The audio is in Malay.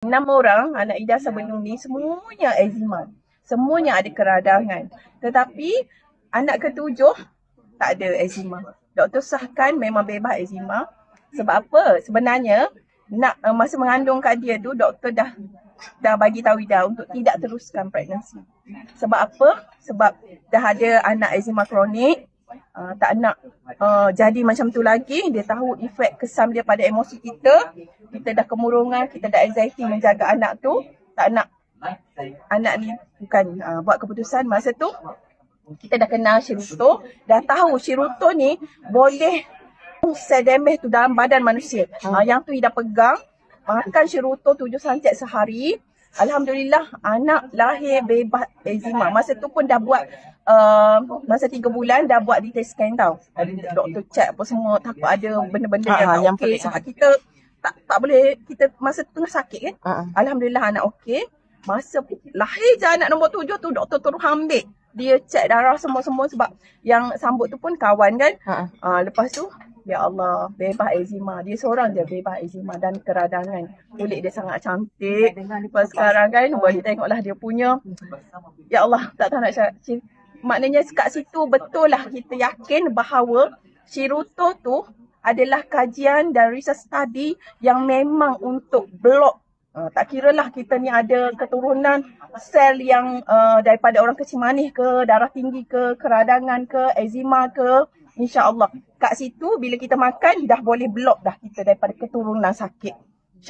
6 orang anak Ida sebelum ni semuanya eczema. Semuanya ada keradangan. Tetapi anak ketujuh tak ada eczema. Doktor sahkan memang bebas eczema. Sebab apa? Sebenarnya masa mengandungkan dia tu doktor dah bagi tahu Ida untuk tidak teruskan pregnancy. Sebab apa? Sebab dah ada anak eczema kronik. Tak nak jadi macam tu lagi. Dia tahu efek kesam dia pada emosi kita. Kita dah kemurungan, kita dah anxiety menjaga anak tu. Tak nak anak ni bukan buat keputusan. Masa tu kita dah kenal Shiruto. Dah tahu Shiruto ni boleh sel damage tu dalam badan manusia. Yang tu Ida pegang. Makan Shiruto 7 sancet sehari. Alhamdulillah anak lahir bebas eczema. Masa tu pun dah buat masa 3 bulan dah buat detail scan tau. Doktor check apa semua, takut ada benda-benda yang okey. Sebab kita tak boleh, kita masa tu tengah sakit kan. Alhamdulillah anak okey. Masa lahir je anak nombor 7 tu doktor terus ambil. Dia check darah semua-semua sebab yang sambut tu pun kawan kan. Lepas tu ya Allah, bebas eczema. Dia seorang je bebas eczema dan keradangan. Kulit dia sangat cantik. Lepas sekarang kan, boleh tengoklah dia punya. Ya Allah, tak tahu nak cakap. Maknanya kat situ betul lah kita yakin bahawa Shiruto tu adalah kajian dan research study yang memang untuk blok. Tak kira lah kita ni ada keturunan sel yang daripada orang kecil manis ke, darah tinggi ke, keradangan ke, eczema ke. InsyaAllah kat situ bila kita makan dah boleh blok dah kita daripada keturunan sakit.